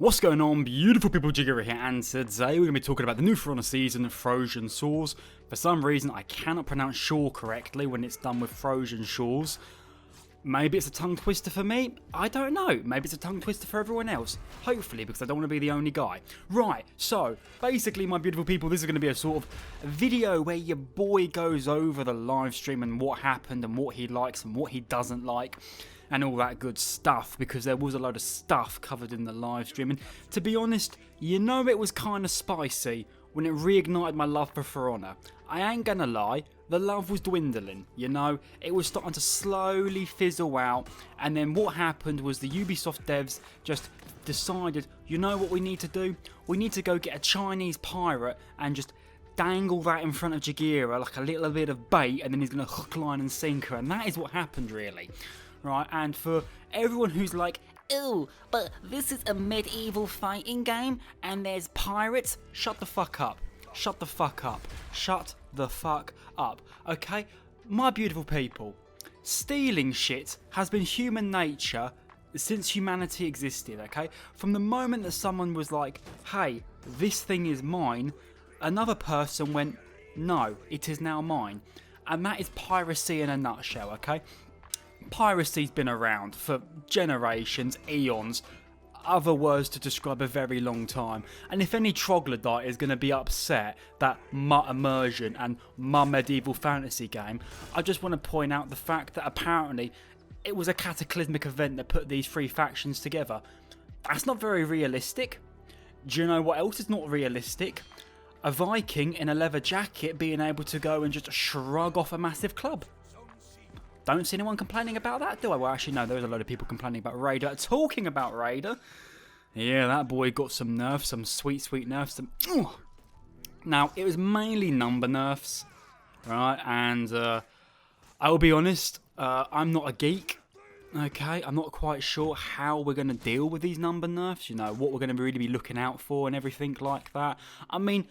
What's going on, beautiful people? Jagira here, and today we're going to be talking about the new For Honor season, Frozen Shores. For some reason, I cannot pronounce shore correctly when it's done with Frozen Shores. Maybe it's a tongue twister for me, I don't know. Maybe it's a tongue twister for everyone else. Hopefully, because I don't want to be the only guy. Right, so, basically, my beautiful people, this is going to be a sort of video where your boy goes over the live stream and what happened and what he likes and what he doesn't like. And all that good stuff, because there was a load of stuff covered in the live stream. And to be honest, you know it was kind of spicy when it reignited my love for Honor. I ain't gonna lie, the love was dwindling, you know? It was starting to slowly fizzle out. And then what happened was the Ubisoft devs just decided, you know what we need to do? We need to go get a Chinese pirate and just dangle that in front of Jagira like a little bit of bait, and then he's gonna hook, line and sinker. And that is what happened, really. Right, and for everyone who's like, ew, but this is a medieval fighting game and there's pirates, shut the fuck up. Shut the fuck up. Shut the fuck up. Okay? My beautiful people, stealing shit has been human nature since humanity existed, okay? From the moment that someone was like, hey, this thing is mine, another person went, no, it is now mine. And that is piracy in a nutshell, okay? Piracy's been around for generations, eons, other words to describe a very long time. And if any troglodyte is going to be upset that my immersion and my medieval fantasy game, I just want to point out the fact that apparently it was a cataclysmic event that put these three factions together. That's not very realistic. Do you know what else is not realistic? A Viking in a leather jacket being able to go and just shrug off a massive club. Don't see anyone complaining about that, do I? Well, actually, no, there is a load of people complaining about Raider. Talking about Raider, yeah, that boy got some nerfs, some sweet, sweet nerfs. Now, it was mainly number nerfs, right? And I will be honest, I'm not a geek, okay? I'm not quite sure how we're going to deal with these number nerfs, you know, what we're going to really be looking out for and everything like that. I mean,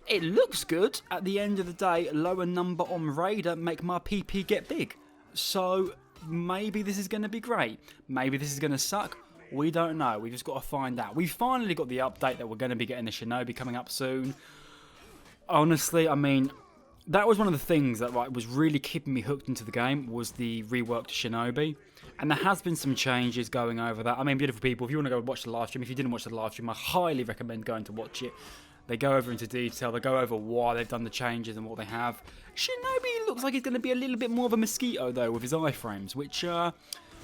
it looks good. At the end of the day, lower number on Raider make my PP get big. So, maybe this is going to be great. Maybe this is going to suck. We don't know. We've just got to find out. We finally got the update that we're going to be getting the Shinobi coming up soon. Honestly, I mean, that was one of the things that was really keeping me hooked into the game, was the reworked Shinobi. And there has been some changes going over that. I mean, beautiful people, if you want to go watch the live stream, if you didn't watch the live stream, I highly recommend going to watch it. They go over into detail, they go over why they've done the changes and what they have. Shinobi looks like he's going to be a little bit more of a mosquito, though, with his iframes, which going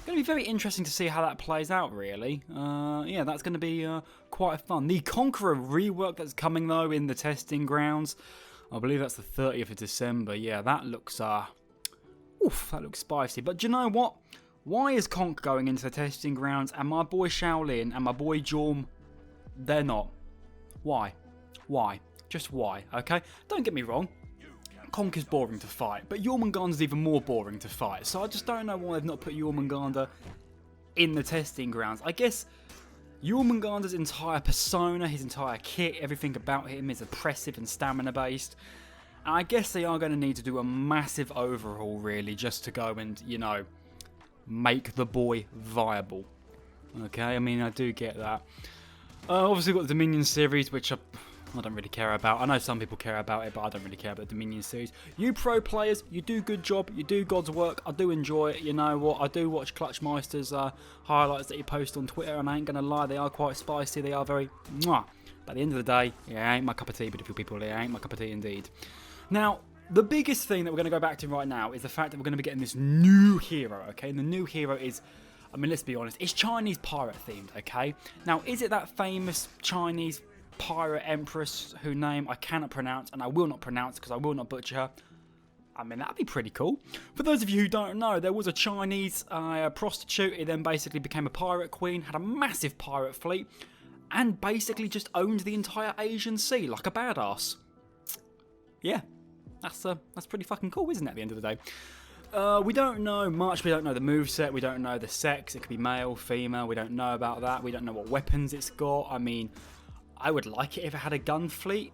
to be very interesting to see how that plays out, really. Yeah, that's going to be quite fun. The Conqueror rework that's coming, though, in the testing grounds, I believe that's the 30th of December. Yeah, that looks, oof, that looks spicy. But do you know what? Why is Conk going into the testing grounds and my boy Shaolin and my boy Jorm, they're not? Why? Why? Just why, okay? Don't get me wrong, Conk is boring to fight, but Jormungandr's even more boring to fight, so I just don't know why they've not put Jormungandr in the testing grounds. I guess Jormungandr's entire persona, his entire kit, everything about him is oppressive and stamina based, and I guess they are going to need to do a massive overhaul, really, just to go and, you know, make the boy viable. Okay, I mean, I do get that. Obviously we've got the Dominion series, which I don't really care about. I know some people care about it, but I don't really care about the Dominion series. You pro players, you do good job, you do God's work. I do enjoy it. You know what? I do watch Clutchmeister's highlights that he posts on Twitter, and I ain't gonna lie, they are quite spicy. They are very mwah. But at the end of the day, yeah, it ain't my cup of tea, beautiful people. It ain't my cup of tea indeed. Now, the biggest thing that we're gonna go back to right now is the fact that we're gonna be getting this new hero. Okay, and the new hero is, I mean, let's be honest, it's Chinese pirate themed. Okay, now is it that famous Chinese pirate empress whose name I cannot pronounce and I will not pronounce because I will not butcher her? I mean, that'd be pretty cool. For those of you who don't know, there was a Chinese prostitute who then basically became a pirate queen, had a massive pirate fleet, and basically just owned the entire Asian Sea like a badass. Yeah, that's pretty fucking cool, isn't it, at the end of the day? We don't know much. We don't know the moveset. We don't know the sex. It could be male, female. We don't know about that. We don't know what weapons it's got. I mean, I would like it if it had a gun fleet.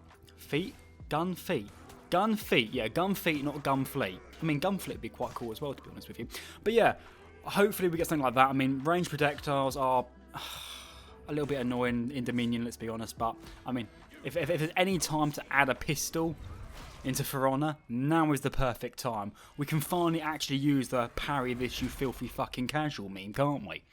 Gun feet. Yeah, gun feet, not gun fleet. I mean, gun fleet would be quite cool as well, to be honest with you. But yeah, hopefully we get something like that. I mean, range projectiles are a little bit annoying in Dominion, let's be honest. But, I mean, if there's any time to add a pistol into For Honor, now is the perfect time. We can finally actually use the parry this you filthy fucking casual meme, can't we?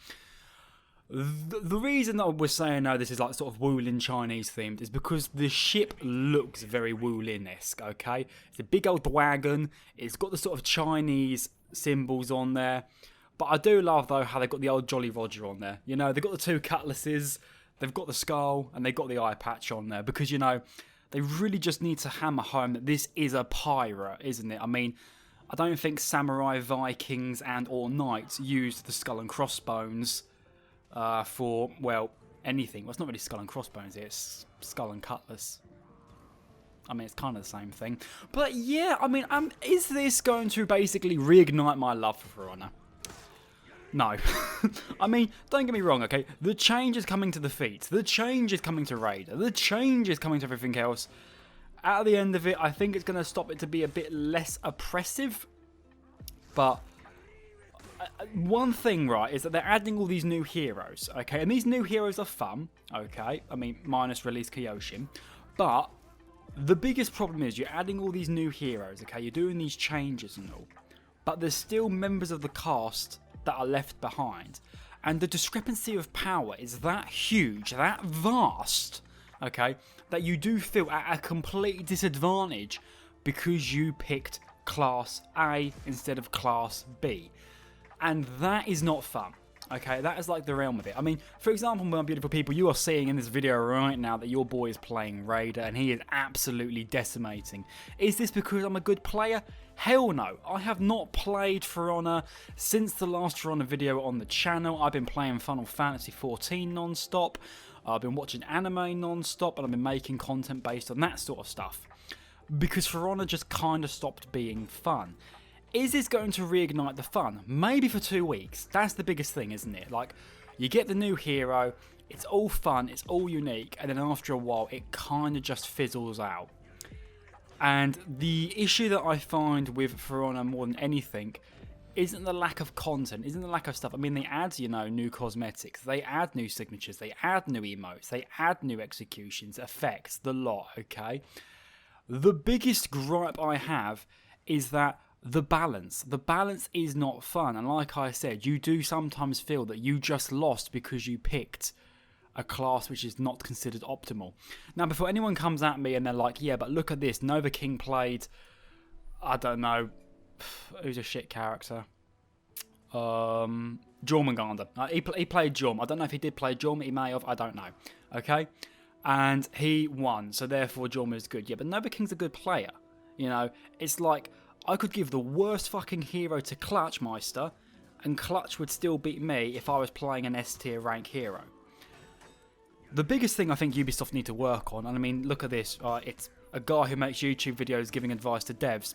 The reason that we're saying no, this is like sort of Wulin Chinese themed is because the ship looks very Wulin-esque, okay? It's a big old wagon, it's got the sort of Chinese symbols on there, but I do love though how they've got the old Jolly Roger on there. You know, they've got the two cutlasses, they've got the skull, and they've got the eye patch on there because, you know, they really just need to hammer home that this is a pirate, isn't it? I mean, I don't think samurai, Vikings, and or knights used the skull and crossbones for, well, anything. Well, it's not really skull and crossbones, it's skull and cutlass. I mean, it's kind of the same thing. But yeah, I mean, is this going to basically reignite my love for Honor? No. I mean, don't get me wrong, okay? The change is coming to the feet. The change is coming to Raider. The change is coming to everything else. At the end of it, I think it's going to stop it to be a bit less oppressive. But one thing, right, is that they're adding all these new heroes, okay? And these new heroes are fun, okay? I mean, minus release Kyoshin. But the biggest problem is you're adding all these new heroes, okay? You're doing these changes and all. But there's still members of the cast that are left behind. And the discrepancy of power is that huge, that vast, okay, that you do feel at a complete disadvantage because you picked Class A instead of Class B. And that is not fun. Okay, that is like the realm of it. I mean, for example, my beautiful people, you are seeing in this video right now that your boy is playing Raider and he is absolutely decimating. Is this because I'm a good player? Hell no. I have not played For Honor since the last For Honor video on the channel. I've been playing Final Fantasy 14 non-stop. I've been watching anime non-stop and I've been making content based on that sort of stuff. Because For Honor just kind of stopped being fun. Is this going to reignite the fun? Maybe for 2 weeks. That's the biggest thing, isn't it? Like, you get the new hero, it's all fun, it's all unique, and then after a while, it kind of just fizzles out. And the issue that I find with For Honor more than anything isn't the lack of content, isn't the lack of stuff. I mean, they add, you know, new cosmetics, they add new signatures, they add new emotes, they add new executions, effects, the lot, okay? The biggest gripe I have is that the balance is not fun, and like I said, you do sometimes feel that you just lost because you picked a class which is not considered optimal. Now, before anyone comes at me and they're like, yeah, but look at this, Nova King played, I don't know, who's a shit character? Jormungandr. He played Jorm. I don't know if he did play Jorm, he may have, I don't know. Okay? And he won, so therefore Jorm is good. Yeah, but Nova King's a good player. You know, it's like, I could give the worst fucking hero to Clutchmeister, and Clutch would still beat me if I was playing an S tier rank hero. The biggest thing I think Ubisoft need to work on, and I mean, look at this, it's a guy who makes YouTube videos giving advice to devs,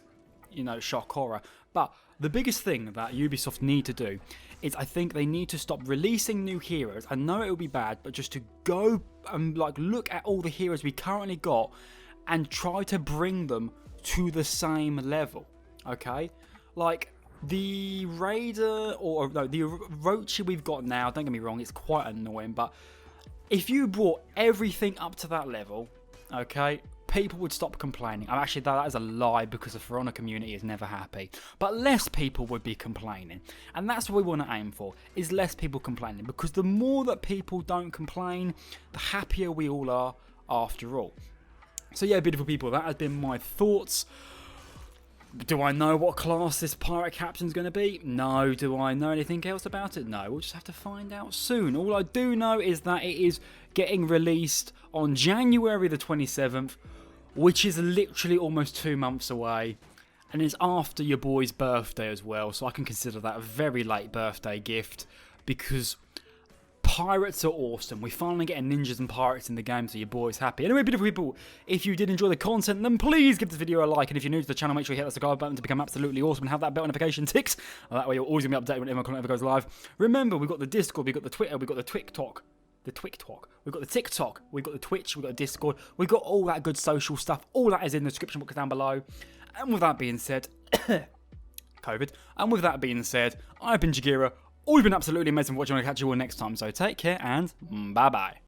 you know, shock horror. But the biggest thing that Ubisoft need to do is I think they need to stop releasing new heroes. I know it will be bad, but just to go and like look at all the heroes we currently got and try to bring them to the same level. Okay, like the Raider or no, the Orochi we've got now, don't get me wrong, it's quite annoying, but if you brought everything up to that level, okay, people would stop complaining. Actually, that is a lie because the For Honor community is never happy, but less people would be complaining, and that's what we want to aim for, is less people complaining, because the more that people don't complain, the happier we all are after all. So yeah, beautiful people, that has been my thoughts. Do I know what class this pirate captain's going to be? No. Do I know anything else about it? No. We'll just have to find out soon. All I do know is that it is getting released on January the 27th, which is literally almost 2 months away. And it's after your boy's birthday as well, so I can consider that a very late birthday gift, because pirates are awesome. We finally get ninjas and pirates in the game, so your boy's happy. Anyway, beautiful people, if you did enjoy the content, then please give this video a like. And if you're new to the channel, make sure you hit that subscribe button to become absolutely awesome and have that bell notification ticks. That way you're always going to be updated whenever my content ever goes live. Remember, we've got the Discord, we've got the Twitter, we've got the TikTok. We've got the TikTok, we've got the Twitch, we've got the Discord, we've got all that good social stuff. All that is in the description box down below. And with that being said, COVID. And with that being said, I've been Jagira. All been absolutely amazing watching. I'll catch you all next time. So take care and bye bye.